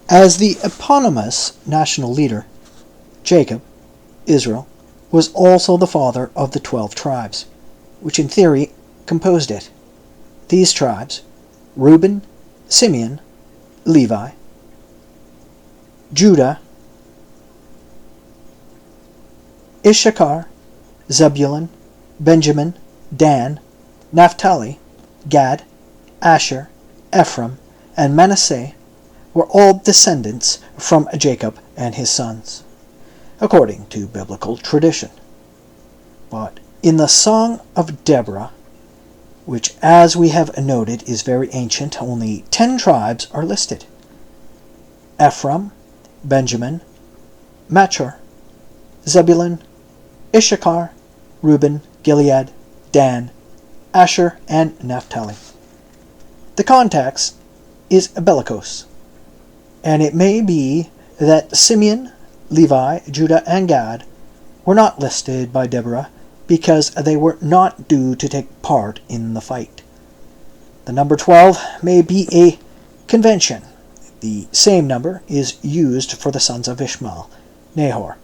As the eponymous national leader, Jacob, Israel, was also the father of the 12 tribes, which in theory composed it. These tribes, Reuben, Simeon, Levi, Judah, Issachar, Zebulun, Benjamin, Dan, Naphtali, Gad, Asher, Ephraim, and Manasseh, were all descendants from Jacob and his sons, according to biblical tradition. But in the Song of Deborah, which as we have noted is very ancient, only 10 tribes are listed: Ephraim, Benjamin, Machir, Zebulun, Issachar, Reuben, Gilead, Dan, Asher, and Naphtali. The context is bellicose, and it may be that Simeon, Levi, Judah, and Gad were not listed by Deborah because they were not due to take part in the fight. The number 12 may be a convention. The same number is used for the sons of Ishmael, Nahor,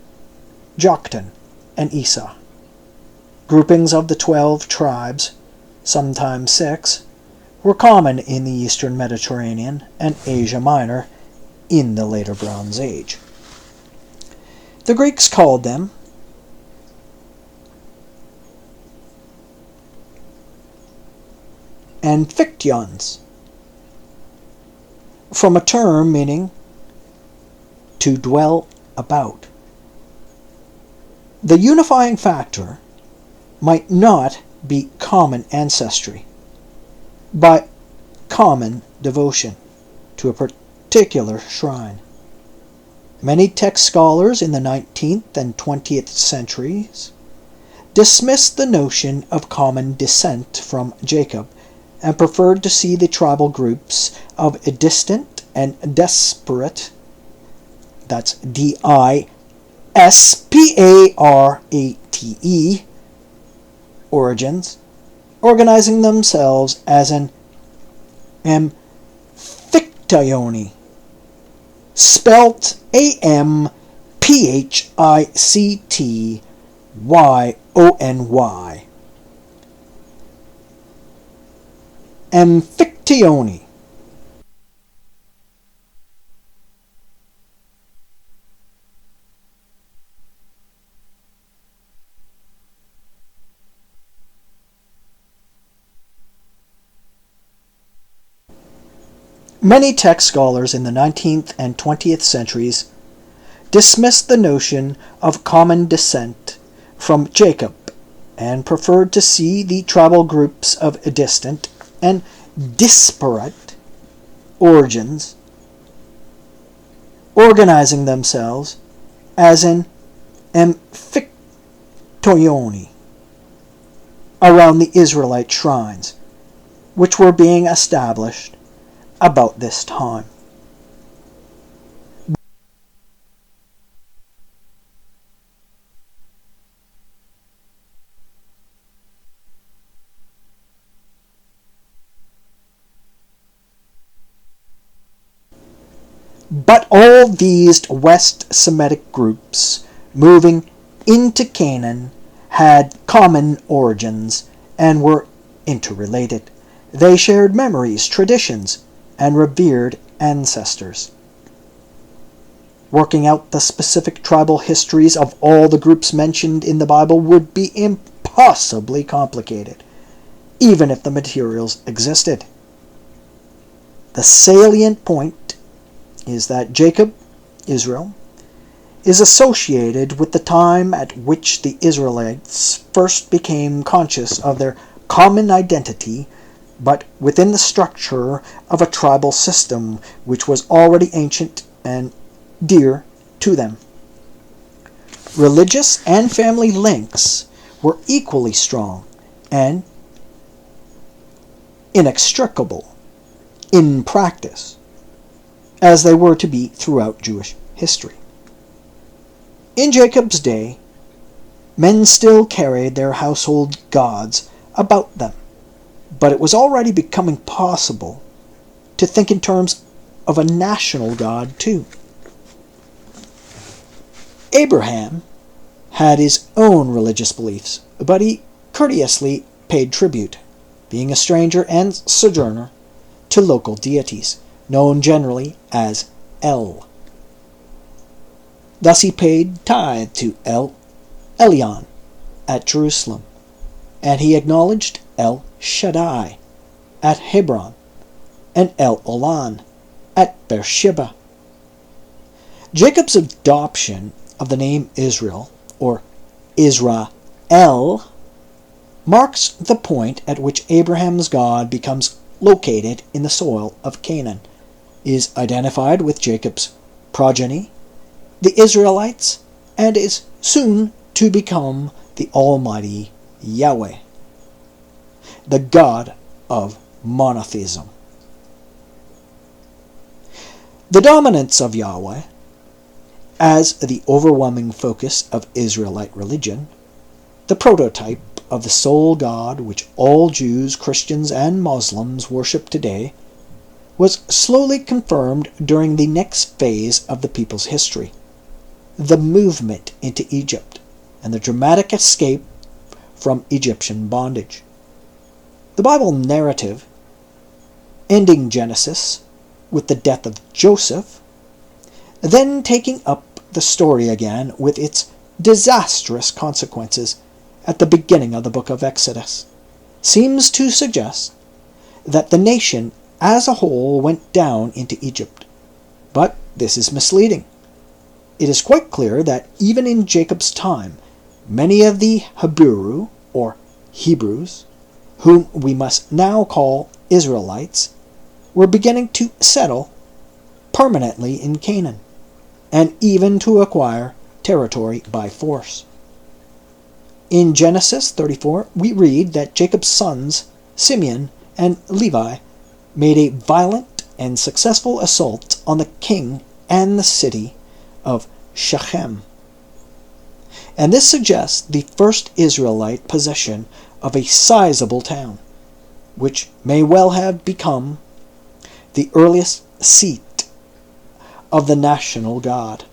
Joktan, and Esau. Groupings of the 12 tribes, sometimes 6, were common in the Eastern Mediterranean and Asia Minor in the later Bronze Age. The Greeks called them Amphictyons, from a term meaning to dwell about. The unifying factor might not be common ancestry, but common devotion to a particular shrine. Many text scholars in the 19th and 20th centuries dismissed the notion of common descent from Jacob and preferred to see the tribal groups of distant and disparate, that's D-I-S-P-A-R-A-T-E, origins, organizing themselves as an Amphictyony, spelt A-M-P-H-I-C-T-Y-O-N-Y. Amphictyony. Many text scholars in the 19th and 20th centuries dismissed the notion of common descent from Jacob and preferred to see the tribal groups of distant and disparate origins organizing themselves as an Amphictyony around the Israelite shrines, which were being established about this time. But all these West Semitic groups moving into Canaan had common origins and were interrelated. They shared memories, traditions, and revered ancestors. Working out the specific tribal histories of all the groups mentioned in the Bible would be impossibly complicated, even if the materials existed. The salient point is that Jacob, Israel, is associated with the time at which the Israelites first became conscious of their common identity, but within the structure of a tribal system which was already ancient and dear to them. Religious and family links were equally strong and inextricable in practice, as they were to be throughout Jewish history. In Jacob's day, men still carried their household gods about them, but it was already becoming possible to think in terms of a national god too. Abraham had his own religious beliefs, but he courteously paid tribute, being a stranger and sojourner, to local deities, known generally as El. Thus he paid tithe to El Elyon at Jerusalem, and he acknowledged El Shaddai at Hebron and El Olam at Beersheba. Jacob's adoption of the name Israel, or Israel, marks the point at which Abraham's God becomes located in the soil of Canaan, is identified with Jacob's progeny, the Israelites, and is soon to become the Almighty Yahweh, the God of monotheism. The dominance of Yahweh as the overwhelming focus of Israelite religion, the prototype of the sole God which all Jews, Christians, and Muslims worship today, was slowly confirmed during the next phase of the people's history, the movement into Egypt and the dramatic escape from Egyptian bondage. The Bible narrative, ending Genesis with the death of Joseph, then taking up the story again with its disastrous consequences at the beginning of the book of Exodus, seems to suggest that the nation as a whole went down into Egypt. But this is misleading. It is quite clear that even in Jacob's time, many of the Hebrew, or Hebrews, whom we must now call Israelites, were beginning to settle permanently in Canaan, and even to acquire territory by force. In Genesis 34, we read that Jacob's sons, Simeon and Levi, made a violent and successful assault on the king and the city of Shechem. And this suggests the first Israelite possession of a sizable town, which may well have become the earliest seat of the national god.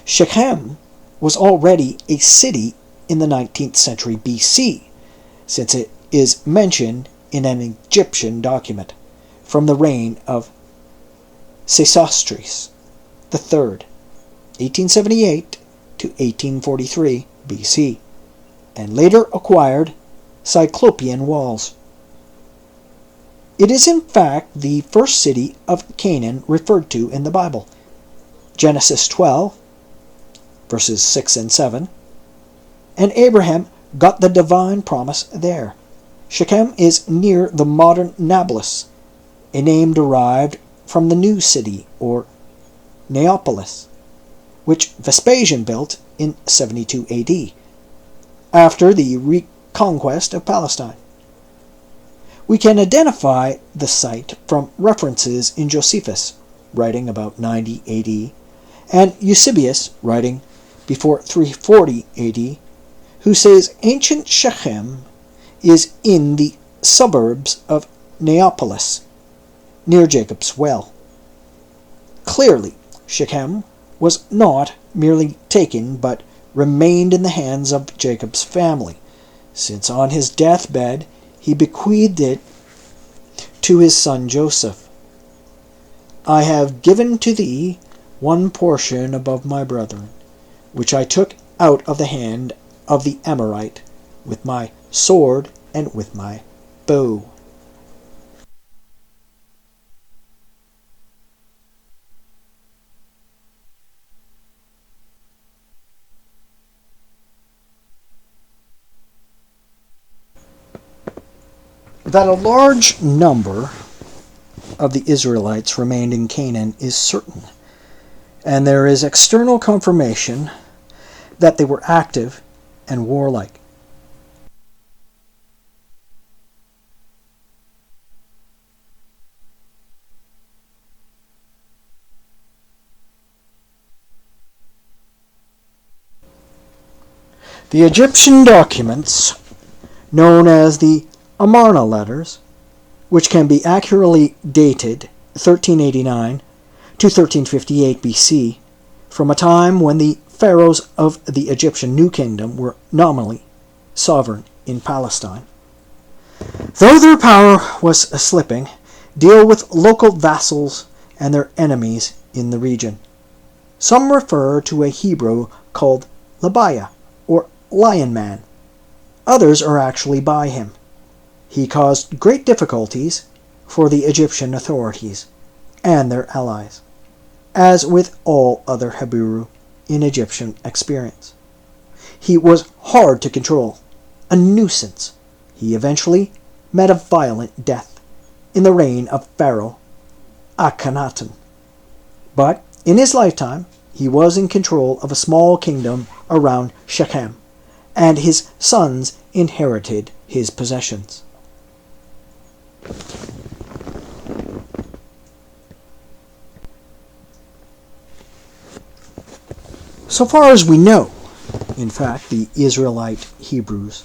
Shechem was already a city in the 19th century BC, since it is mentioned in an Egyptian document from the reign of Sesostris III, 1878 to 1843 BC, and later acquired Cyclopean walls. It is in fact the first city of Canaan referred to in the Bible. Genesis 12, verses 6 and 7, and Abraham got the divine promise there. Shechem is near the modern Nablus, a name derived from the new city, or Neapolis, which Vespasian built in 72 AD, after the reconquest of Palestine. We can identify the site from references in Josephus, writing about 90 AD, and Eusebius, writing before 340 AD, who says ancient Shechem is in the suburbs of Neapolis, near Jacob's well. Clearly, Shechem was not merely taken, but remained in the hands of Jacob's family, since on his deathbed he bequeathed it to his son Joseph. I have given to thee one portion above my brethren, which I took out of the hand of the Amorite with my sword and with my bow. That a large number of the Israelites remained in Canaan is certain, and there is external confirmation that they were active and warlike. The Egyptian documents, known as the Amarna letters, which can be accurately dated 1389 to 1358 BC, from a time when the pharaohs of the Egyptian New Kingdom were nominally sovereign in Palestine. Though their power was slipping, deal with local vassals and their enemies in the region. Some refer to a Hebrew called Libiah, or Lion Man. Others are actually by him. He caused great difficulties for the Egyptian authorities and their allies, as with all other Habiru in Egyptian experience. He was hard to control, a nuisance. He eventually met a violent death in the reign of Pharaoh Akhenaten. But in his lifetime, he was in control of a small kingdom around Shechem, and his sons inherited his possessions. So far as we know, in fact, the Israelite Hebrews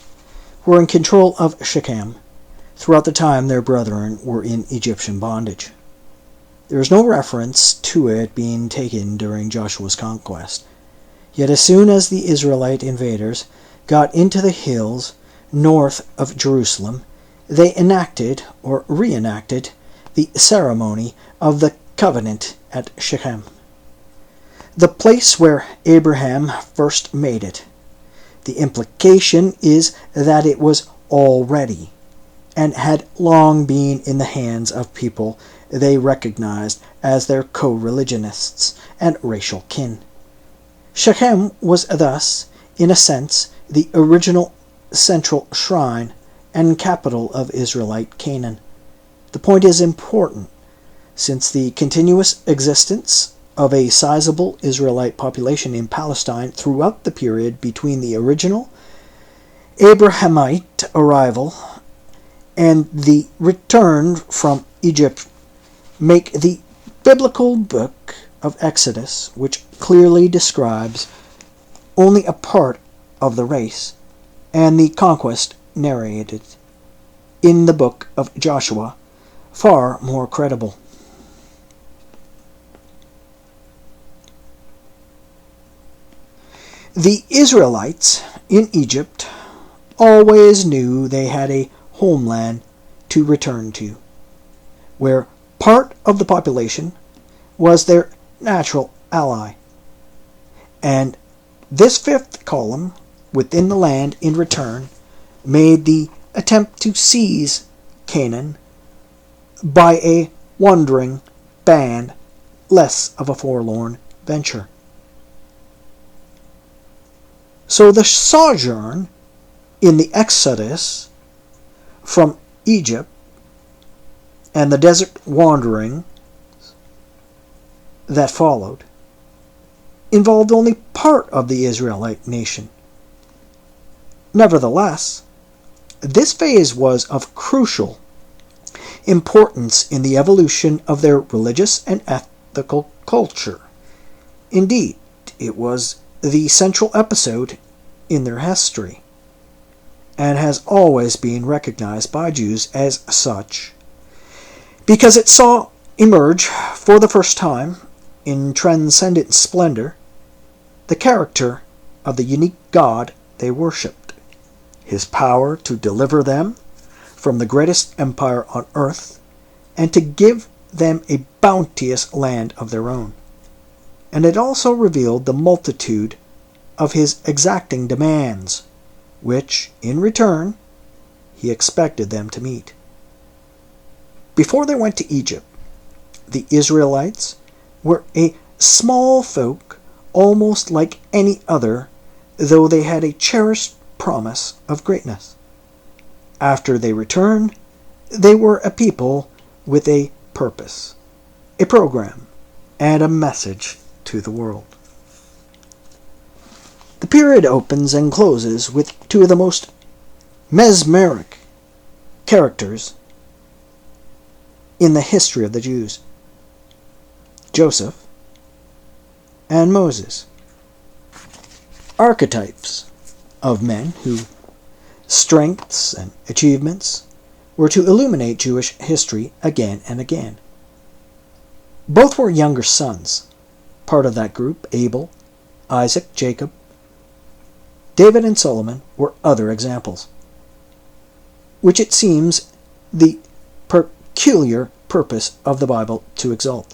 were in control of Shechem throughout the time their brethren were in Egyptian bondage. There is no reference to it being taken during Joshua's conquest. Yet as soon as the Israelite invaders got into the hills north of Jerusalem, they enacted or reenacted the ceremony of the covenant at Shechem, the place where Abraham first made it. The implication is that it was already and had long been in the hands of people they recognized as their co-religionists and racial kin. Shechem was thus, in a sense, the original central shrine and capital of Israelite Canaan. The point is important, since the continuous existence of a sizable Israelite population in Palestine throughout the period between the original Abrahamite arrival and the return from Egypt make the biblical book of Exodus, which clearly describes only a part of the race, and the conquest narrated in the book of Joshua, far more credible. The Israelites in Egypt always knew they had a homeland to return to, where part of the population was their natural ally. And this fifth column within the land in return made the attempt to seize Canaan by a wandering band less of a forlorn venture. So the sojourn in the Exodus from Egypt and the desert wandering that followed involved only part of the Israelite nation. Nevertheless, this phase was of crucial importance in the evolution of their religious and ethical culture. Indeed, it was the central episode in their history, and has always been recognized by Jews as such, because it saw emerge for the first time in transcendent splendor the character of the unique God they worshipped, his power to deliver them from the greatest empire on earth, and to give them a bounteous land of their own. And it also revealed the multitude of his exacting demands, which, in return, he expected them to meet. Before they went to Egypt, the Israelites were a small folk almost like any other, though they had a cherished promise of greatness. After they returned, they were a people with a purpose, a program, and a message to the world. The period opens and closes with two of the most mesmeric characters in the history of the Jews, Joseph and Moses, archetypes of men whose strengths and achievements were to illuminate Jewish history again and again. Both were younger sons. Part of that group, Abel, Isaac, Jacob, David, and Solomon were other examples, which it seems the peculiar purpose of the Bible to exalt.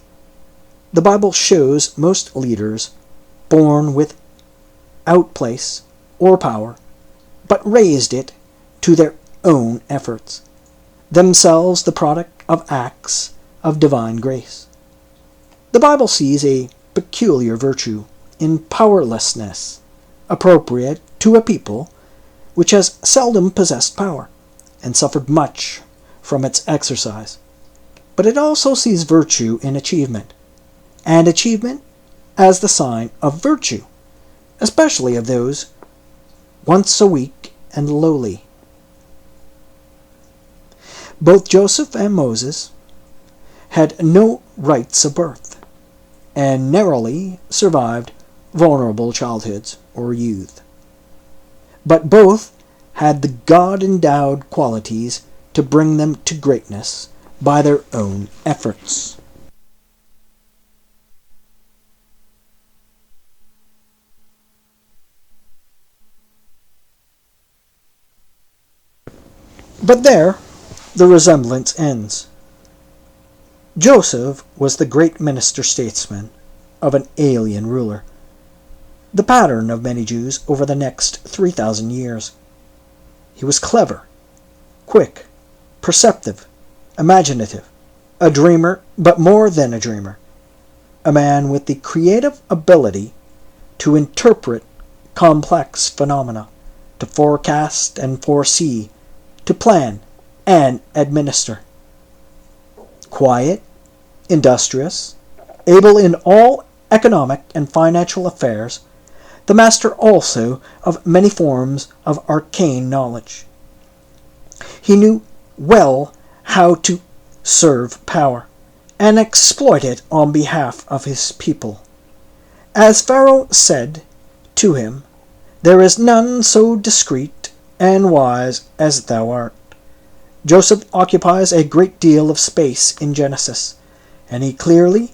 The Bible shows most leaders born without place or power, but raised it to their own efforts, themselves the product of acts of divine grace. The Bible sees a peculiar virtue in powerlessness, appropriate to a people which has seldom possessed power, and suffered much from its exercise. But it also sees virtue in achievement, and achievement as the sign of virtue, especially of those once so weak and lowly. Both Joseph and Moses had no rights of birth, and narrowly survived vulnerable childhoods or youth. But both had the God-endowed qualities to bring them to greatness by their own efforts. But there the resemblance ends. Joseph was the great minister-statesman of an alien ruler, the pattern of many Jews over the next 3,000 years. He was clever, quick, perceptive, imaginative, a dreamer, but more than a dreamer, a man with the creative ability to interpret complex phenomena, to forecast and foresee, to plan and administer. Quiet, industrious, able in all economic and financial affairs, the master also of many forms of arcane knowledge. He knew well how to serve power and exploit it on behalf of his people. As Pharaoh said to him, "There is none so discreet and wise as thou art." Joseph occupies a great deal of space in Genesis, and he clearly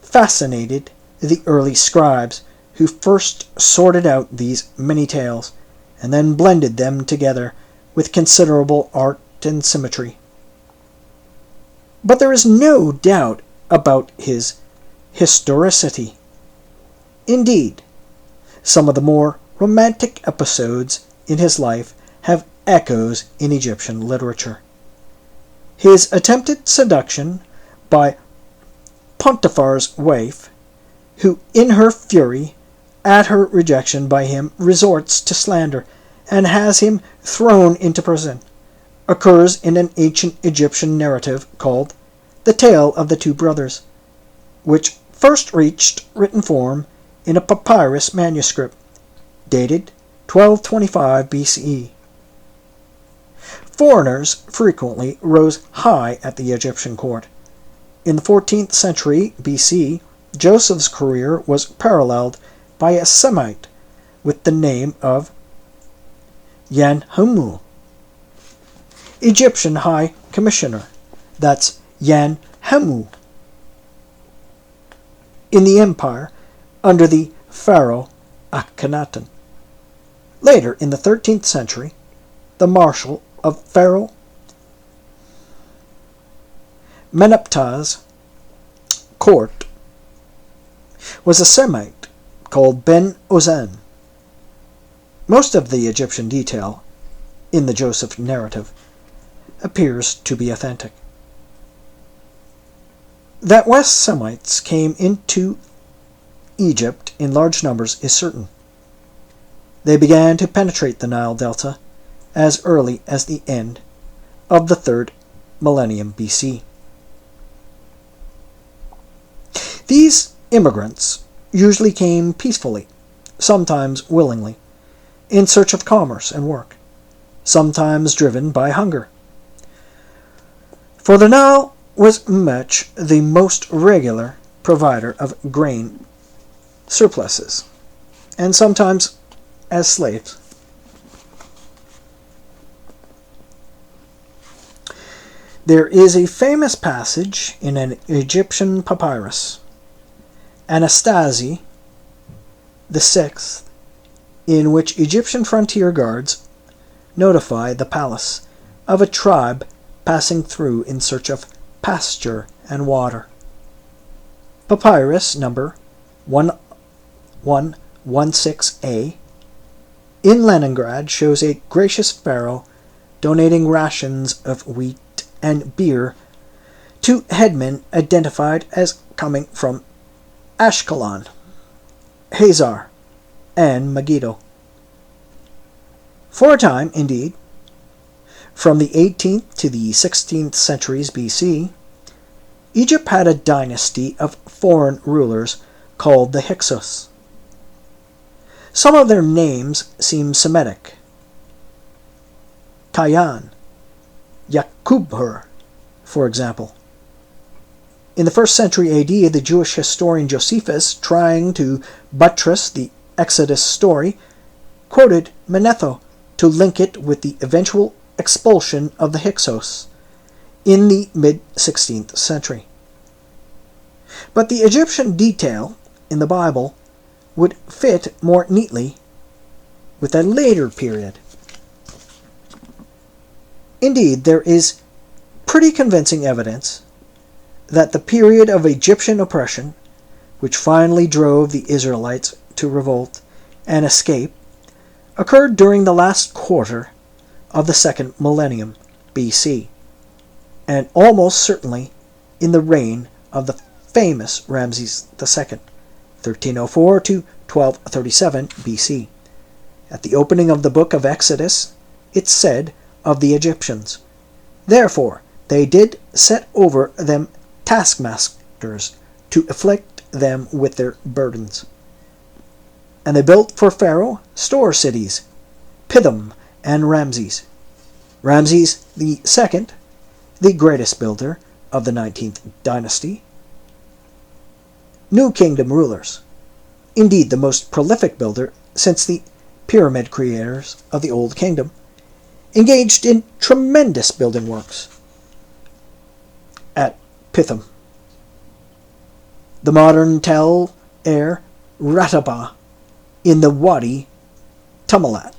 fascinated the early scribes who first sorted out these many tales and then blended them together with considerable art and symmetry. But there is no doubt about his historicity. Indeed, some of the more romantic episodes in his life have echoes in Egyptian literature. His attempted seduction by Potiphar's wife, who in her fury at her rejection by him resorts to slander and has him thrown into prison, occurs in an ancient Egyptian narrative called The Tale of the Two Brothers, which first reached written form in a papyrus manuscript dated 1225 BCE. Foreigners frequently rose high at the Egyptian court. In the 14th century BC, Joseph's career was paralleled by a Semite with the name of Yanhamu, Egyptian High Commissioner. That's Yanhamu. In the empire under the pharaoh Akhenaten. Later, in the 13th century, the marshal of Pharaoh Meneptah's court was a Semite called Ben Ozan. Most of the Egyptian detail in the Joseph narrative appears to be authentic. That West Semites came into Egypt in large numbers is certain. They began to penetrate the Nile Delta as early as the end of the 3rd millennium BC. These immigrants usually came peacefully, sometimes willingly, in search of commerce and work, sometimes driven by hunger. For the Nile was much the most regular provider of grain surpluses, and sometimes as slaves. There is a famous passage in an Egyptian papyrus, Anastasi VI, in which Egyptian frontier guards notify the palace of a tribe passing through in search of pasture and water. Papyrus number 1116a in Leningrad shows a gracious pharaoh donating rations of wheat and beer to headmen identified as coming from Ashkelon, Hazar, and Megiddo. For a time, indeed, from the 18th to the 16th centuries BC, Egypt had a dynasty of foreign rulers called the Hyksos. Some of their names seem Semitic. Kayan, Yakubhur, for example. In the 1st century AD, the Jewish historian Josephus, trying to buttress the Exodus story, quoted Manetho to link it with the eventual expulsion of the Hyksos in the mid-16th century. But the Egyptian detail in the Bible would fit more neatly with a later period. Indeed, there is pretty convincing evidence that the period of Egyptian oppression, which finally drove the Israelites to revolt and escape, occurred during the last quarter of the 2nd millennium BC, and almost certainly in the reign of the famous Ramses II, 1304 to 1237 BC. At the opening of the book of Exodus, it said of the Egyptians, "Therefore they did set over them taskmasters to afflict them with their burdens. And they built for Pharaoh store cities, Pithom and Ramses. Ramses II, the greatest builder of the 19th dynasty. New Kingdom rulers, indeed the most prolific builder since the pyramid creators of the Old Kingdom, engaged in tremendous building works at Pithom. The modern Tel Er Rataba in the Wadi Tumalat,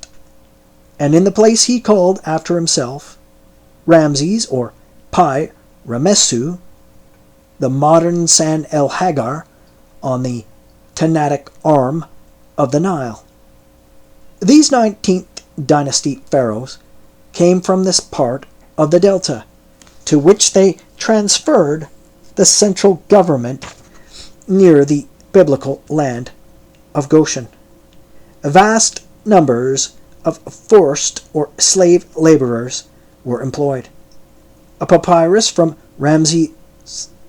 and in the place he called after himself, Ramses or Pi Ramesu, the modern San el Hagar on the Tannatic arm of the Nile. These 19th dynasty pharaohs came from this part of the delta, to which they transferred the central government near the biblical land of Goshen. Vast numbers of forced or slave laborers were employed. A papyrus from Ramses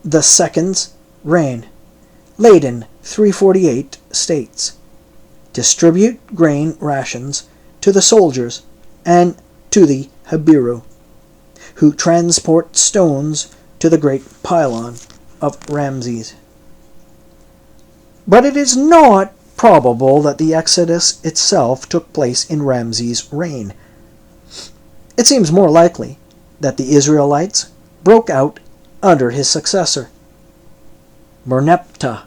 II's reign, Leiden 348, states, "Distribute grain rations to the soldiers and to the Habiru, who transport stones to the great pylon of Ramses." But it is not probable that the Exodus itself took place in Ramses' reign. It seems more likely that the Israelites broke out under his successor, Merneptah.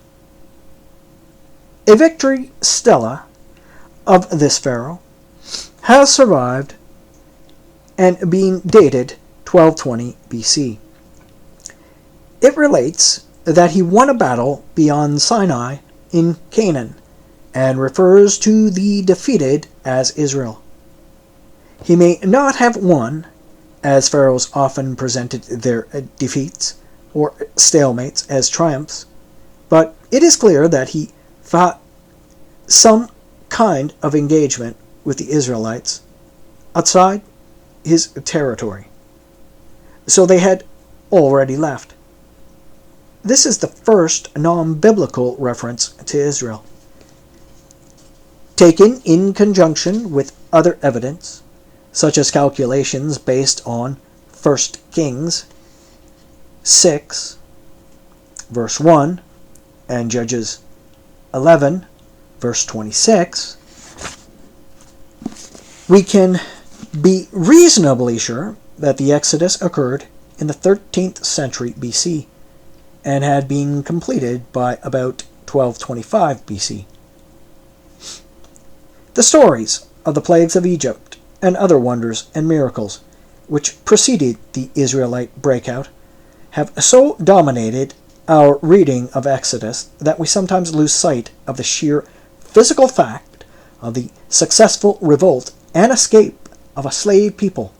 A victory stela of this pharaoh has survived and being dated 1220 BC. It relates that he won a battle beyond Sinai in Canaan and refers to the defeated as Israel. He may not have won, as pharaohs often presented their defeats or stalemates as triumphs, but it is clear that he fought some kind of engagement with the Israelites outside his territory, so they had already left. This is the first non-biblical reference to Israel. Taken in conjunction with other evidence, such as calculations based on 1 Kings 6, verse 1, and Judges 11, verse 26, we can be reasonably sure that the Exodus occurred in the 13th century BC and had been completed by about 1225 BC. The stories of the plagues of Egypt and other wonders and miracles which preceded the Israelite breakout have so dominated our reading of Exodus that we sometimes lose sight of the sheer physical fact of the successful revolt and escape of a slave people,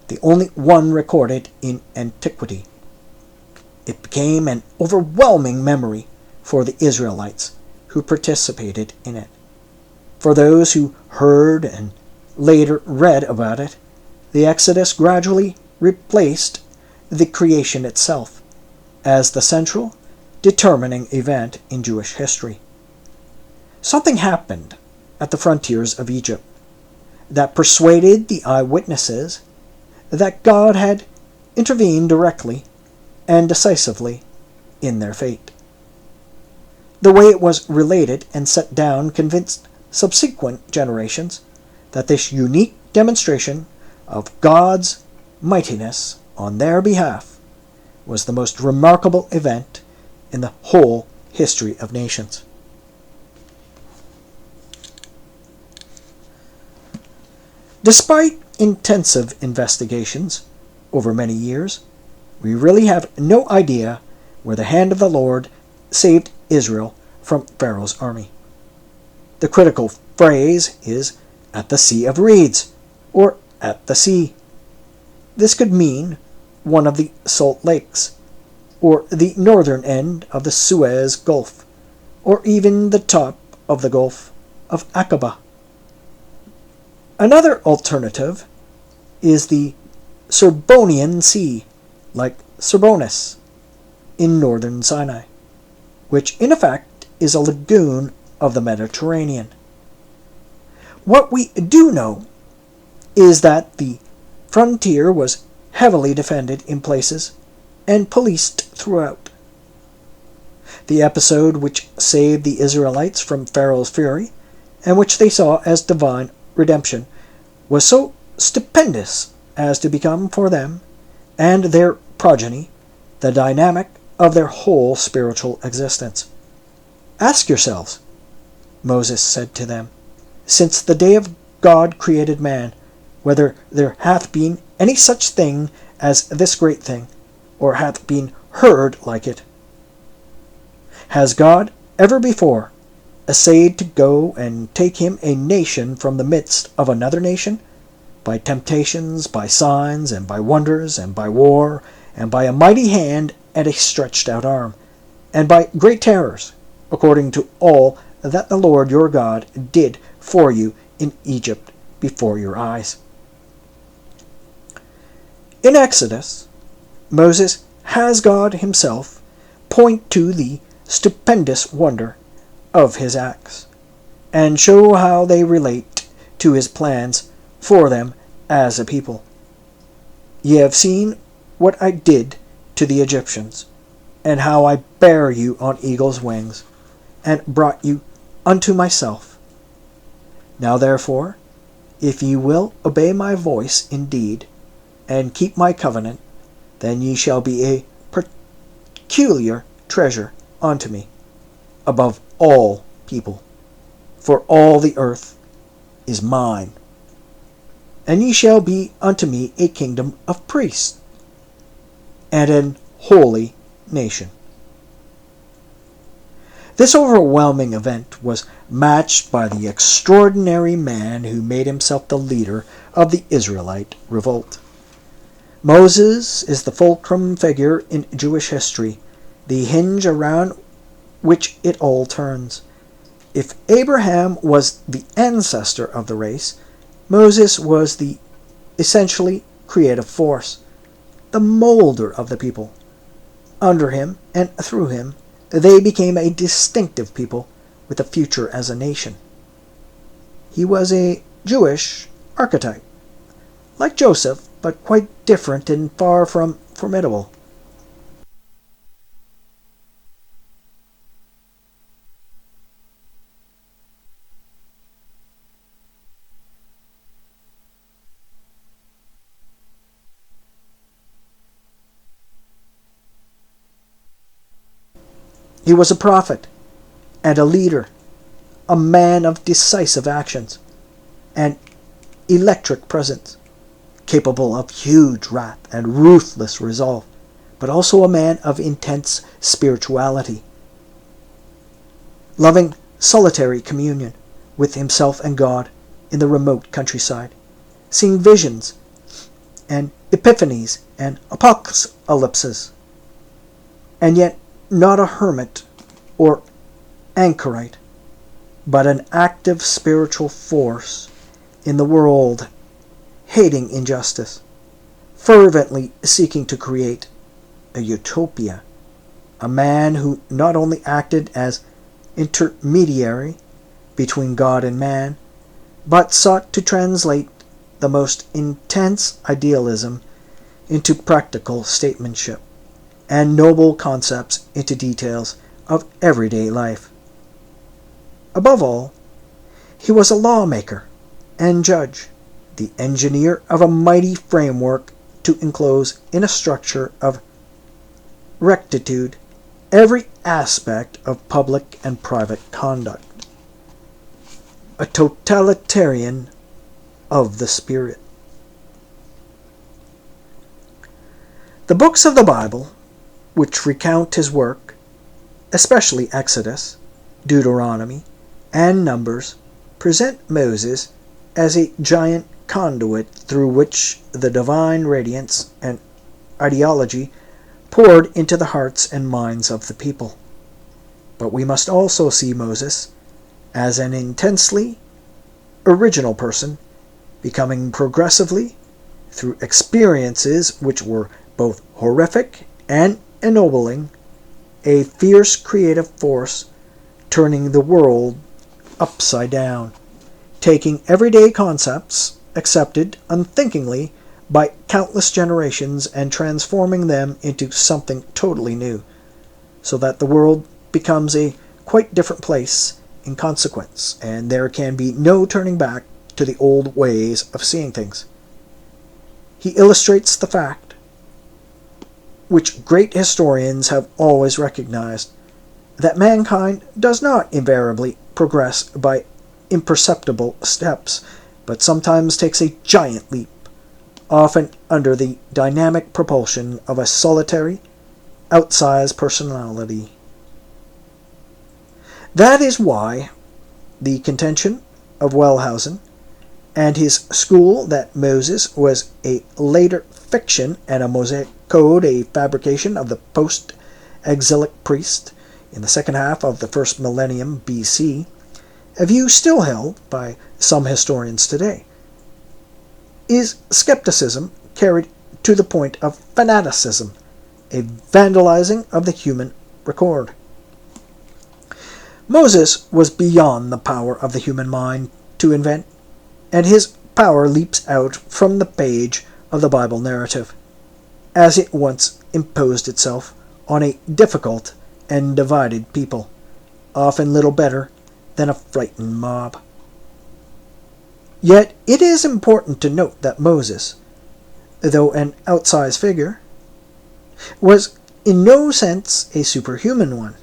the only one recorded in antiquity. It became an overwhelming memory for the Israelites who participated in it. For those who heard and later read about it, the Exodus gradually replaced the creation itself as the central, determining event in Jewish history. Something happened at the frontiers of Egypt that persuaded the eyewitnesses that God had intervened directly and decisively in their fate. The way it was related and set down convinced subsequent generations that this unique demonstration of God's mightiness on their behalf was the most remarkable event in the whole history of nations. Despite intensive investigations over many years, we really have no idea where the hand of the Lord saved Israel from Pharaoh's army. The critical phrase is "at the Sea of Reeds," or "at the sea." This could mean one of the Salt Lakes, or the northern end of the Suez Gulf, or even the top of the Gulf of Aqaba. Another alternative is the Serbonian Sea, like Serbonus, in northern Sinai, which in effect is a lagoon of the Mediterranean. What we do know is that the frontier was heavily defended in places and policed throughout. The episode which saved the Israelites from Pharaoh's fury, and which they saw as divine redemption, was so stupendous as to become for them and their progeny the dynamic of their whole spiritual existence. "Ask yourselves," Moses said to them, "since the day of God created man, whether there hath been any such thing as this great thing, or hath been heard like it. Has God ever before essayed to go and take him a nation from the midst of another nation, by temptations, by signs, and by wonders, and by war, and by a mighty hand and a stretched out arm, and by great terrors, according to all that the Lord your God did for you in Egypt before your eyes?" In Exodus, Moses has God himself point to the stupendous wonder of his acts, and show how they relate to his plans for them as a people. "Ye have seen what I did to the Egyptians, and how I bare you on eagle's wings, and brought you unto myself. Now therefore, if ye will obey my voice indeed, and keep my covenant, then ye shall be a peculiar treasure unto me, above all people, for all the earth is mine. And ye shall be unto me a kingdom of priests, and an holy nation." This overwhelming event was matched by the extraordinary man who made himself the leader of the Israelite revolt. Moses is the fulcrum figure in Jewish history, the hinge around which it all turns. If Abraham was the ancestor of the race, Moses was the essentially creative force, the molder of the people. Under him and through him, they became a distinctive people with a future as a nation. He was a Jewish archetype, like Joseph, but quite different and far from formidable. He was a prophet and a leader, a man of decisive actions and electric presence, capable of huge wrath and ruthless resolve, but also a man of intense spirituality, loving solitary communion with himself and God in the remote countryside, seeing visions and epiphanies and apocalypses, and yet not a hermit or anchorite, but an active spiritual force in the world, hating injustice, fervently seeking to create a utopia, a man who not only acted as intermediary between God and man, but sought to translate the most intense idealism into practical statesmanship, and noble concepts into details of everyday life. Above all, he was a lawmaker and judge, the engineer of a mighty framework to enclose in a structure of rectitude every aspect of public and private conduct. A totalitarian of the spirit. The books of the Bible, which recount his work, especially Exodus, Deuteronomy, and Numbers, present Moses as a giant conduit through which the divine radiance and ideology poured into the hearts and minds of the people. But we must also see Moses as an intensely original person, becoming progressively, through experiences which were both horrific and ennobling, a fierce creative force turning the world upside down, taking everyday concepts accepted unthinkingly by countless generations and transforming them into something totally new, so that the world becomes a quite different place in consequence, and there can be no turning back to the old ways of seeing things. He illustrates the fact, which great historians have always recognized, that mankind does not invariably progress by imperceptible steps, but sometimes takes a giant leap, often under the dynamic propulsion of a solitary, outsized personality. That is why the contention of Wellhausen and his school that Moses was a later fiction and a Mosaic code a fabrication of the post-exilic priest in the second half of the first millennium BC, a view still held by some historians today, is skepticism carried to the point of fanaticism, a vandalizing of the human record. Moses was beyond the power of the human mind to invent, and his power leaps out from the page of the Bible narrative, as it once imposed itself on a difficult and divided people, often little better than a frightened mob. Yet it is important to note that Moses, though an outsized figure, was in no sense a superhuman one.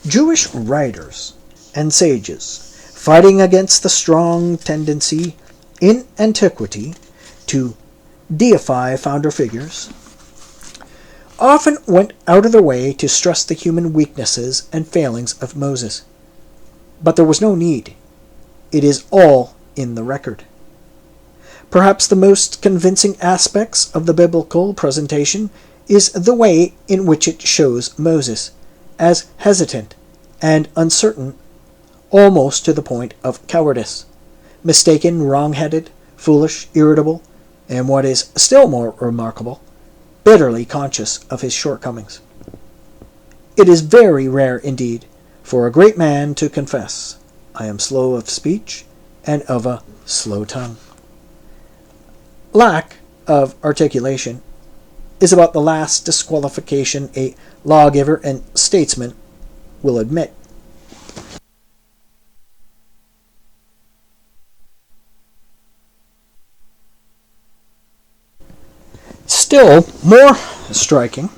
Jewish writers and sages, fighting against the strong tendency in antiquity to deify founder figures, often went out of their way to stress the human weaknesses and failings of Moses. But there was no need. It is all in the record. Perhaps the most convincing aspects of the biblical presentation is the way in which it shows Moses as hesitant and uncertain, almost to the point of cowardice, mistaken, wrong-headed, foolish, irritable, and what is still more remarkable, bitterly conscious of his shortcomings. It is very rare indeed for a great man to confess, "I am slow of speech and of a slow tongue." Lack of articulation is about the last disqualification a lawgiver and statesman will admit. Still more striking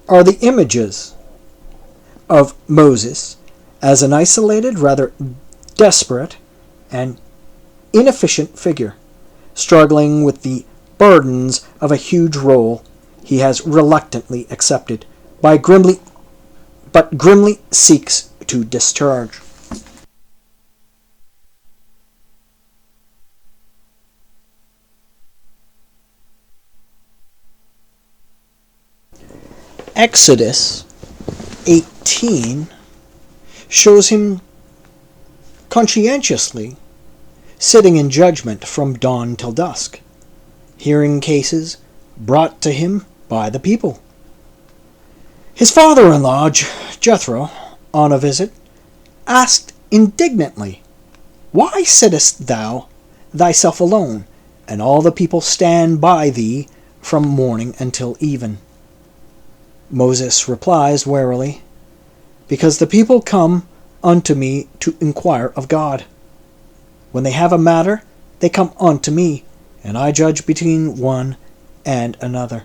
are the images of Moses as an isolated, rather desperate, and inefficient figure, struggling with the burdens of a huge role he has reluctantly accepted, but grimly seeks to discharge. Exodus 18 shows him conscientiously sitting in judgment from dawn till dusk, hearing cases brought to him by the people. His father-in-law, Jethro, on a visit, asked indignantly, "Why sittest thou thyself alone, and all the people stand by thee from morning until even?" Moses replies warily, "Because the people come unto me to inquire of God. When they have a matter, they come unto me, and I judge between one and another,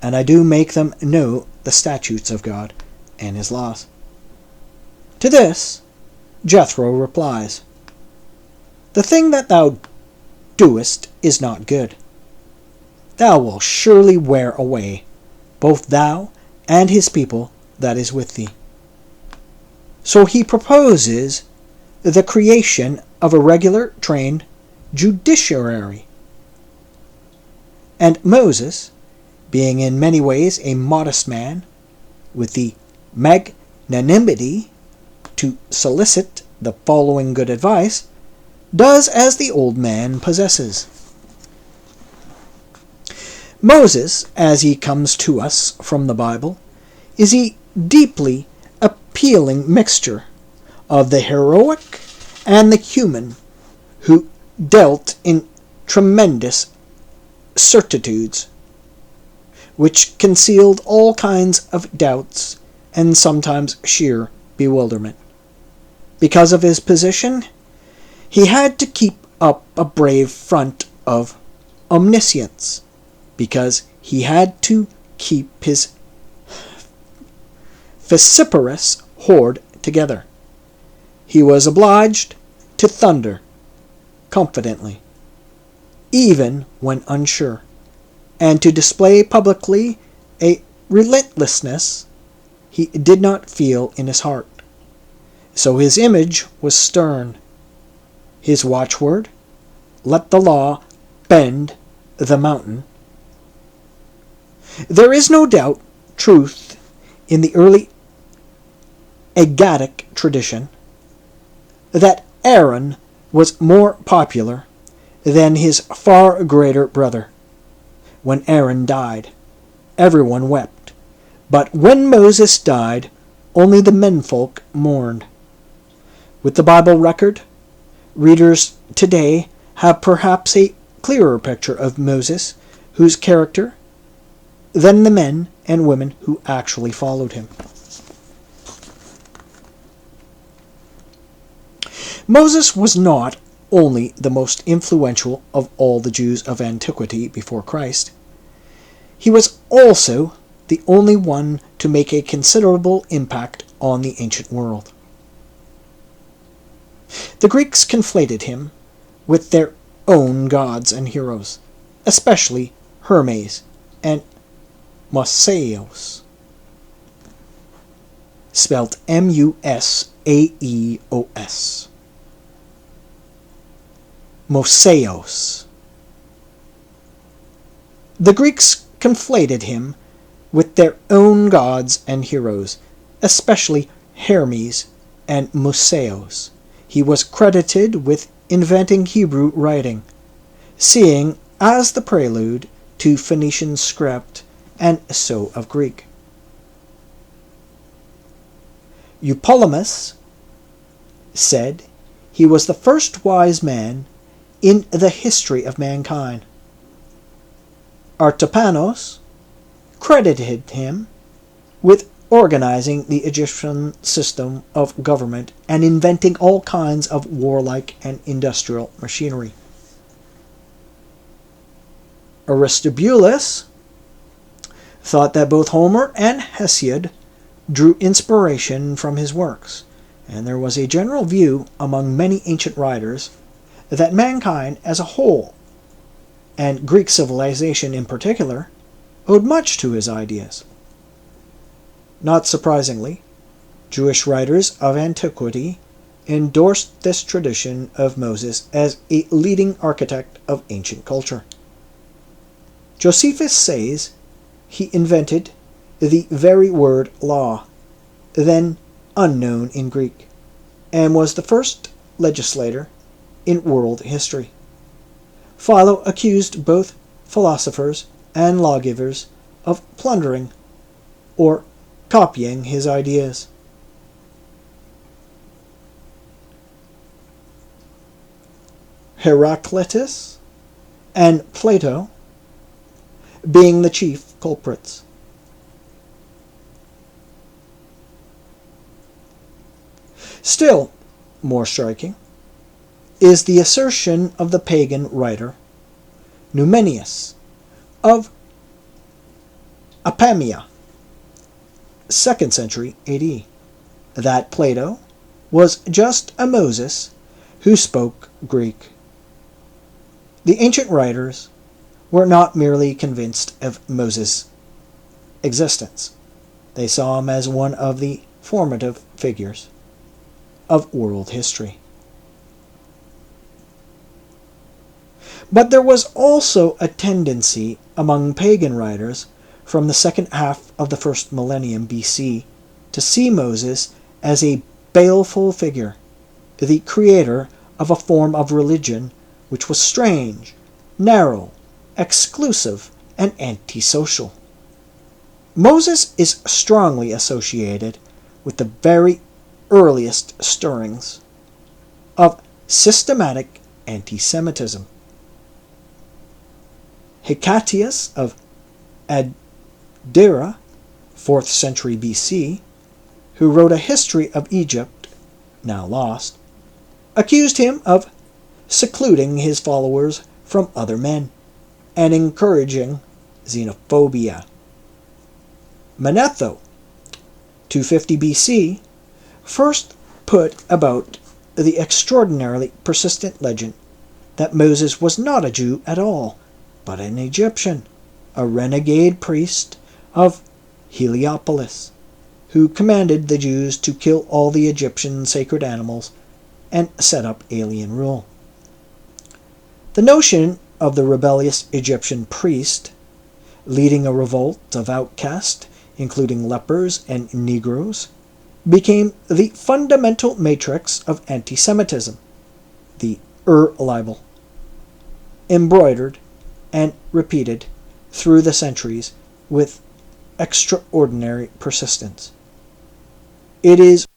and I do make them know the statutes of God and his laws." To this, Jethro replies, "The thing that thou doest is not good. Thou wilt surely wear away, both thou and his people that is with thee." So he proposes the creation of a regular, trained judiciary. And Moses, being in many ways a modest man, with the magnanimity to solicit the following good advice, does as the old man possesses. Moses, as he comes to us from the Bible, is a deeply appealing mixture of the heroic and the human, who dealt in tremendous certitudes, which concealed all kinds of doubts and sometimes sheer bewilderment. Because of his position, he had to keep up a brave front of omniscience, because he had to keep his vociferous horde together. He was obliged to thunder confidently, even when unsure, and to display publicly a relentlessness he did not feel in his heart. So his image was stern. His watchword, "Let the law bend the mountain." There is no doubt truth in the early Agadic tradition that Aaron was more popular than his far greater brother. When Aaron died, everyone wept, but when Moses died, only the menfolk mourned. With the Bible record, readers today have perhaps a clearer picture of Moses, whose character, than the men and women who actually followed him. Moses was not only the most influential of all the Jews of antiquity before Christ, he was also the only one to make a considerable impact on the ancient world. The Greeks conflated him with their own gods and heroes, especially Hermes and Mosaeos, spelled Musaeos. Mosaeos. The Greeks conflated him with their own gods and heroes, especially Hermes and Mosaeos. He was credited with inventing Hebrew writing, seeing as the prelude to Phoenician script and so of Greek. Eupolemus said he was the first wise man in the history of mankind. Artapanos credited him with organizing the Egyptian system of government and inventing all kinds of warlike and industrial machinery. Aristobulus thought that both Homer and Hesiod drew inspiration from his works, and there was a general view among many ancient writers that mankind as a whole, and Greek civilization in particular, owed much to his ideas. Not surprisingly, Jewish writers of antiquity endorsed this tradition of Moses as a leading architect of ancient culture. Josephus says he invented the very word law, then unknown in Greek, and was the first legislator in world history. Philo accused both philosophers and lawgivers of plundering or copying his ideas. Heraclitus and Plato being the chief culprits. Still more striking is the assertion of the pagan writer Numenius of Apamea, 2nd century AD, that Plato was just a Moses who spoke Greek. The ancient writers were not merely convinced of Moses' existence. They saw him as one of the formative figures of world history. But there was also a tendency among pagan writers from the second half of the first millennium BC to see Moses as a baleful figure, the creator of a form of religion which was strange, narrow, exclusive, and antisocial. Moses is strongly associated with the very earliest stirrings of systematic anti-Semitism. Hecatius of Adira, 4th century BC, who wrote a history of Egypt, now lost, accused him of secluding his followers from other men and encouraging xenophobia. Manetho, 250 BC, first put about the extraordinarily persistent legend that Moses was not a Jew at all, but an Egyptian, a renegade priest of Heliopolis, who commanded the Jews to kill all the Egyptian sacred animals and set up alien rule. The notion of the rebellious Egyptian priest leading a revolt of outcasts, including lepers and Negroes, became the fundamental matrix of anti-Semitism, the libel, embroidered and repeated through the centuries with extraordinary persistence. It is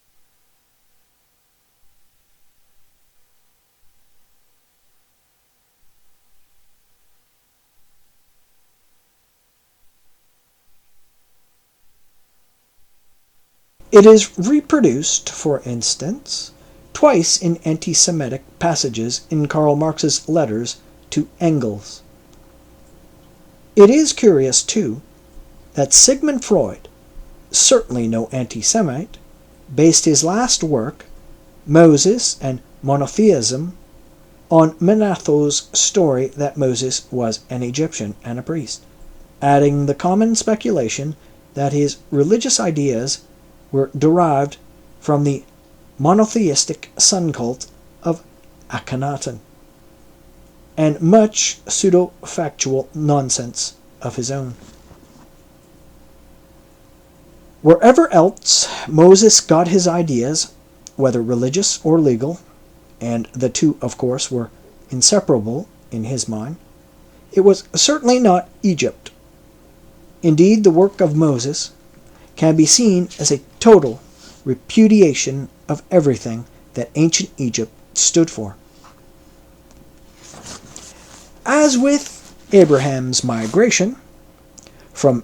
reproduced, for instance, twice in anti-Semitic passages in Karl Marx's letters to Engels. It is curious, too, that Sigmund Freud, certainly no anti-Semite, based his last work, Moses and Monotheism, on Manetho's story that Moses was an Egyptian and a priest, adding the common speculation that his religious ideas were derived from the monotheistic sun cult of Akhenaten, and much pseudo-factual nonsense of his own. Wherever else Moses got his ideas, whether religious or legal, and the two, of course, were inseparable in his mind, it was certainly not Egypt. Indeed, the work of Moses can be seen as a total repudiation of everything that ancient Egypt stood for. As with Abraham's migration from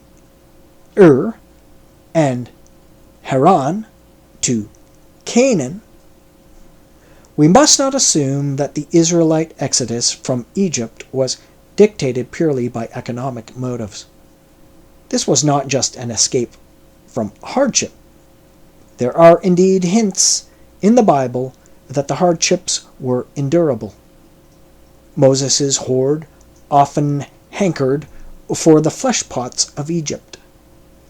Ur and Haran to Canaan, we must not assume that the Israelite exodus from Egypt was dictated purely by economic motives. This was not just an escape from hardship. There are indeed hints in the Bible that the hardships were endurable. Moses' horde often hankered for the flesh pots of Egypt.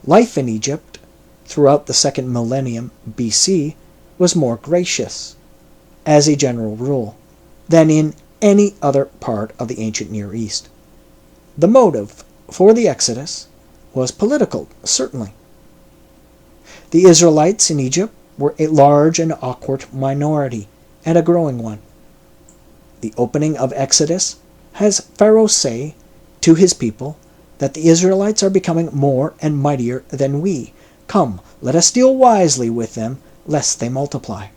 Life in Egypt, throughout the second millennium BC, was more gracious, as a general rule, than in any other part of the ancient Near East. The motive for the Exodus was political, certainly. The Israelites in Egypt were a large and awkward minority, and a growing one. The opening of Exodus has Pharaoh say to his people that the Israelites are becoming more and mightier than we. Come, let us deal wisely with them, lest they multiply.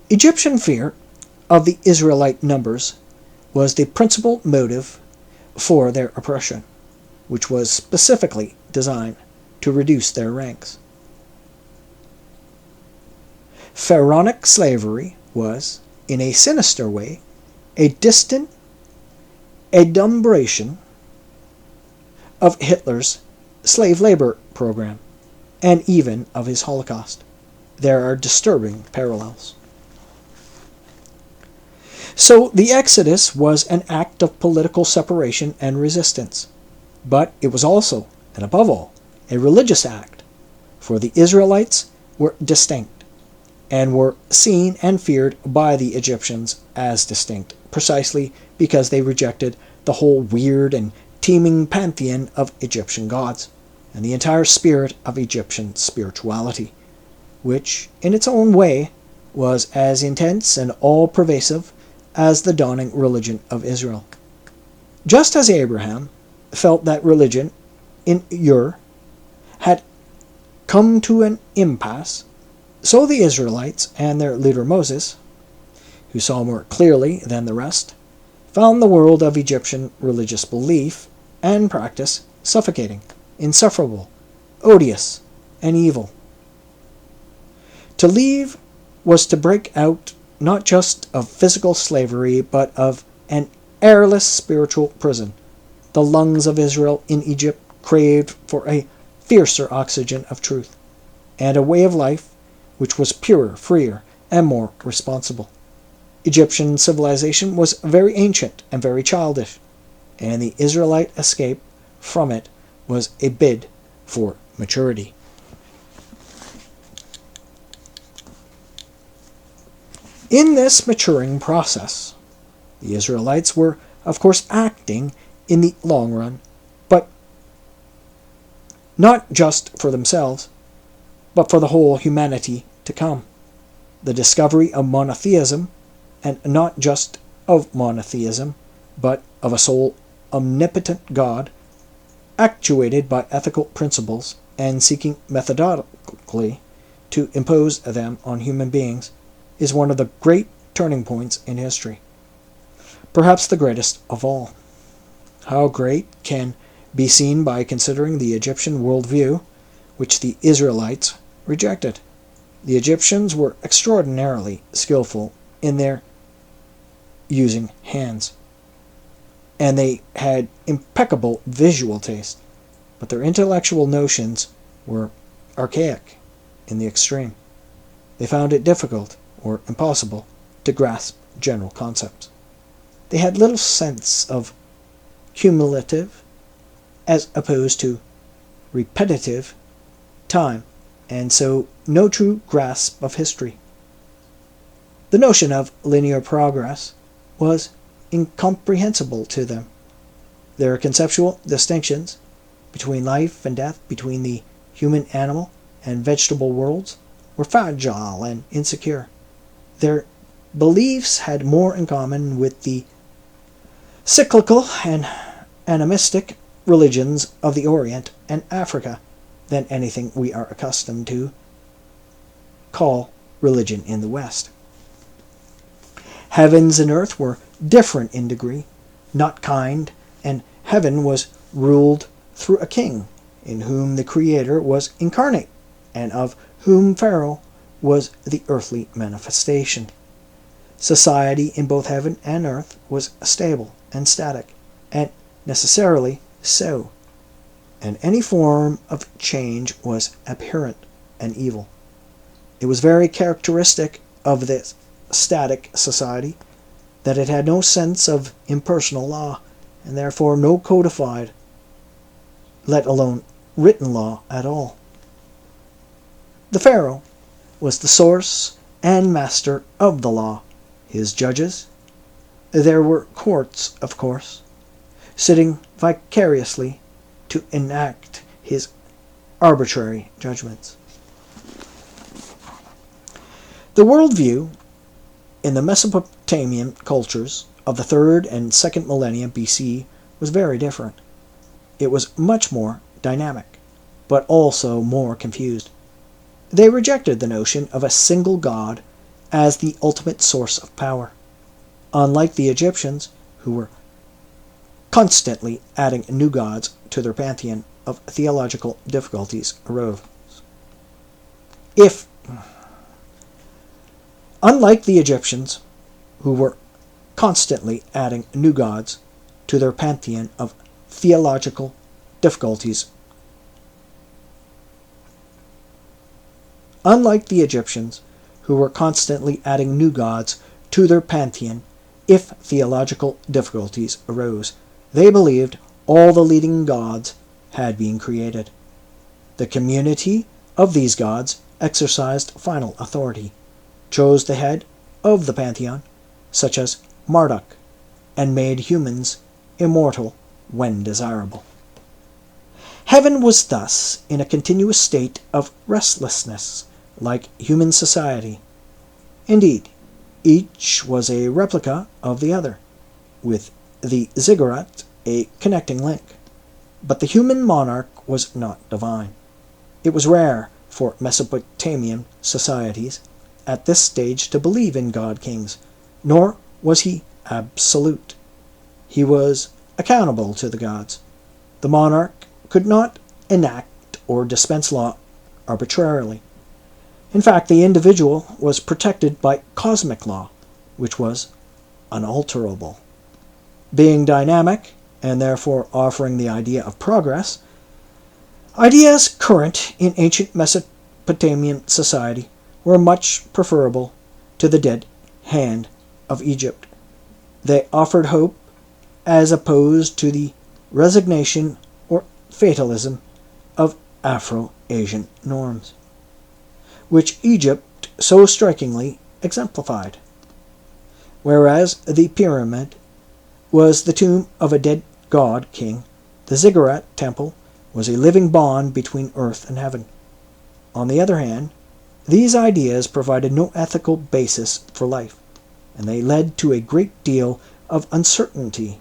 Egyptian fear of the Israelite numbers was the principal motive for their oppression, which was specifically designed to reduce their ranks. Pharaonic slavery was, in a sinister way, a distant adumbration of Hitler's slave labor program, and even of his Holocaust. There are disturbing parallels. So the Exodus was an act of political separation and resistance, but it was also, and above all, a religious act, for the Israelites were distinct, and were seen and feared by the Egyptians as distinct, precisely because they rejected the whole weird and teeming pantheon of Egyptian gods, and the entire spirit of Egyptian spirituality, which, in its own way, was as intense and all-pervasive as the dawning religion of Israel. Just as Abraham felt that religion in Ur had come to an impasse, so the Israelites and their leader Moses, who saw more clearly than the rest, found the world of Egyptian religious belief and practice suffocating, insufferable, odious, and evil. To leave was to break out not just of physical slavery, but of an airless spiritual prison. The lungs of Israel in Egypt craved for a fiercer oxygen of truth, and a way of life which was purer, freer, and more responsible. Egyptian civilization was very ancient and very childish, and the Israelite escape from it was a bid for maturity. In this maturing process, the Israelites were, of course, acting in the long run, but not just for themselves, but for the whole humanity to come. The discovery of monotheism, and not just of monotheism, but of a sole omnipotent God, actuated by ethical principles and seeking methodically to impose them on human beings, is one of the great turning points in history. Perhaps the greatest of all. How great can be seen by considering the Egyptian worldview, which the Israelites rejected. The Egyptians were extraordinarily skillful in their using hands, and they had impeccable visual taste, but their intellectual notions were archaic in the extreme. They found it difficult or impossible to grasp general concepts. They had little sense of cumulative, as opposed to repetitive, time, and so no true grasp of history. The notion of linear progress was incomprehensible to them. Their conceptual distinctions between life and death, between the human, animal, and vegetable worlds, were fragile and insecure. Their beliefs had more in common with the cyclical and animistic religions of the Orient and Africa than anything we are accustomed to call religion in the West. Heavens and earth were different in degree, not kind, and heaven was ruled through a king, in whom the Creator was incarnate, and of whom Pharaoh was the earthly manifestation. Society in both heaven and earth was stable and static, and necessarily so. and any form of change was abhorrent and evil. It was very characteristic of this static society that it had no sense of impersonal law, and therefore no codified, let alone written law at all. The Pharaoh was the source and master of the law. His judges, there were courts, of course, sitting vicariously to enact his arbitrary judgments. The worldview in the Mesopotamian cultures of the 3rd and 2nd millennia BC was very different. It was much more dynamic, but also more confused. They rejected the notion of a single god as the ultimate source of power, unlike the Egyptians, who were constantly adding new gods to their pantheon. Of theological difficulties arose. Unlike the Egyptians, who were constantly adding new gods to their pantheon, of theological difficulties. Unlike the Egyptians, who were constantly adding new gods to their pantheon, if theological difficulties arose, they believed all the leading gods had been created. The community of these gods exercised final authority, chose the head of the pantheon, such as Marduk, and made humans immortal when desirable. Heaven was thus in a continuous state of restlessness, like human society. Indeed, each was a replica of the other, with the ziggurat a connecting link. But the human monarch was not divine. It was rare for Mesopotamian societies at this stage to believe in god-kings, nor was he absolute. He was accountable to the gods. The monarch could not enact or dispense law arbitrarily. In fact, the individual was protected by cosmic law, which was unalterable. Being dynamic, and therefore offering the idea of progress, ideas current in ancient Mesopotamian society were much preferable to the dead hand of Egypt. They offered hope as opposed to the resignation or fatalism of Afro-Asian norms, which Egypt so strikingly exemplified. Whereas the pyramid was the tomb of a dead god-king, the ziggurat temple was a living bond between earth and heaven. On the other hand, these ideas provided no ethical basis for life, and they led to a great deal of uncertainty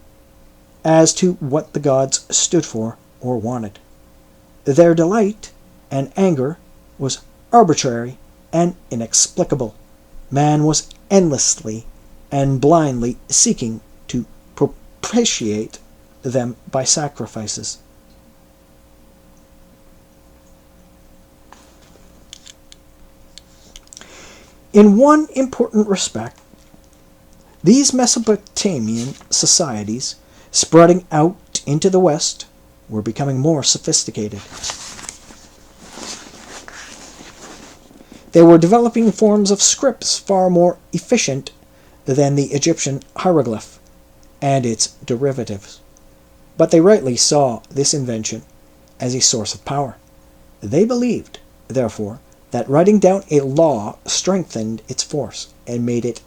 as to what the gods stood for or wanted. Their delight and anger was arbitrary and inexplicable. Man was endlessly and blindly seeking to propitiate them by sacrifices. In one important respect, these Mesopotamian societies, spreading out into the West, were becoming more sophisticated. They were developing forms of scripts far more efficient than the Egyptian hieroglyph and its derivatives. But they rightly saw this invention as a source of power. They believed, therefore, that writing down a law strengthened its force and made it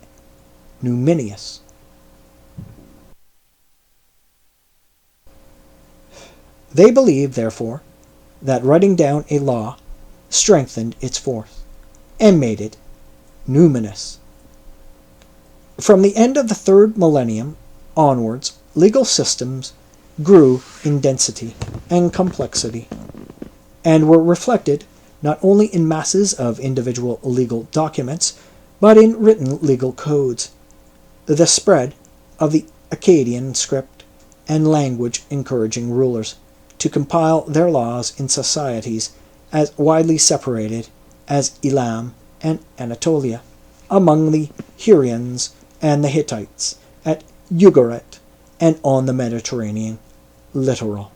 numinous. They believed, therefore, that writing down a law strengthened its force and made it numinous. From the end of the 3rd millennium onwards, legal systems grew in density and complexity, and were reflected not only in masses of individual legal documents, but in written legal codes. The spread of the Akkadian script and language encouraging rulers to compile their laws in societies as widely separated as Elam and Anatolia, among the Hurrians and the Hittites, at Ugarit, and on the Mediterranean littoral.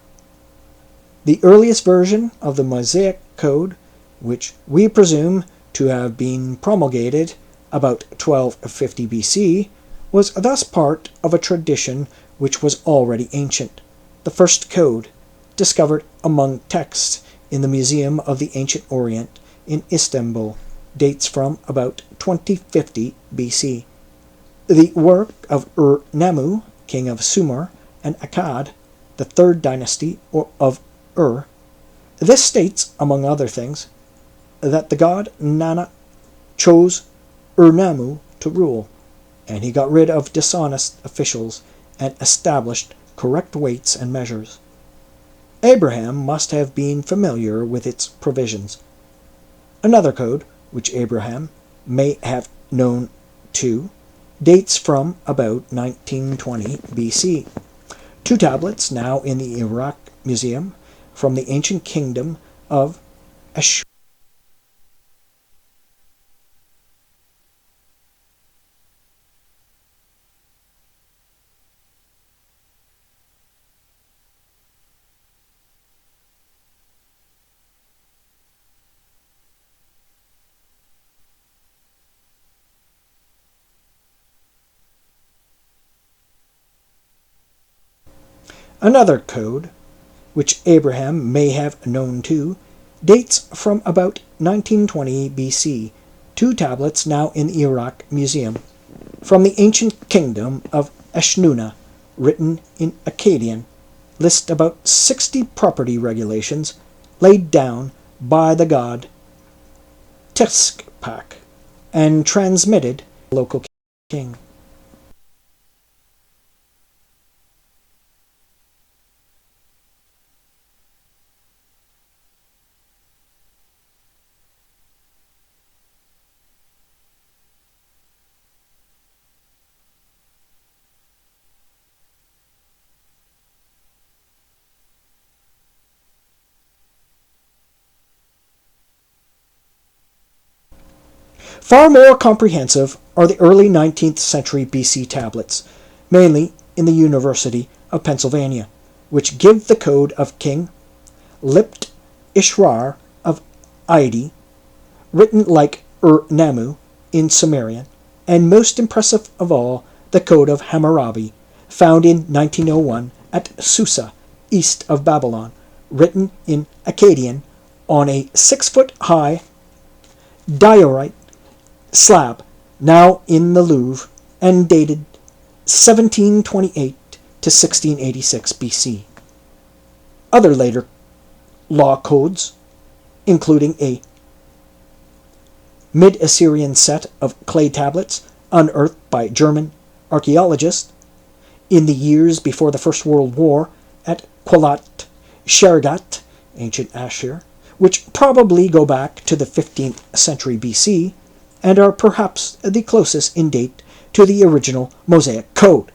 The earliest version of the Mosaic Code, which we presume to have been promulgated about 1250 BC, was thus part of a tradition which was already ancient. The first code, discovered among texts in the Museum of the Ancient Orient in Istanbul, dates from about 2050 BC. The work of Ur-Nammu, king of Sumer, and Akkad, the third dynasty of Ur. This states, among other things, that the god Nana chose Ur-Nammu to rule, and he got rid of dishonest officials and established correct weights and measures. Abraham must have been familiar with its provisions. Another code, which Abraham may have known too, dates from about 1920 BC. Two tablets, now in the Iraq Museum, from the ancient kingdom of Ashur. Another code, which Abraham may have known too, dates from about 1920 BC. Two tablets, now in the Iraq Museum, from the ancient kingdom of Eshnunna, written in Akkadian, list about 60 property regulations laid down by the god Tishpak and transmitted to the local king. Far more comprehensive are the early 19th century BC tablets, mainly in the University of Pennsylvania, which give the code of King Lipt Ishrar of Aidi, written like Ur-Nammu in Sumerian, and most impressive of all, the code of Hammurabi, found in 1901 at Susa, east of Babylon, written in Akkadian on a 6-foot-high diorite slab, now in the Louvre, and dated 1728 to 1686 BC. Other later law codes, including a mid-Assyrian set of clay tablets unearthed by German archaeologists in the years before the First World War at Qalat Shergat, ancient Ashur, which probably go back to the 15th century BC, and are perhaps the closest in date to the original Mosaic Code.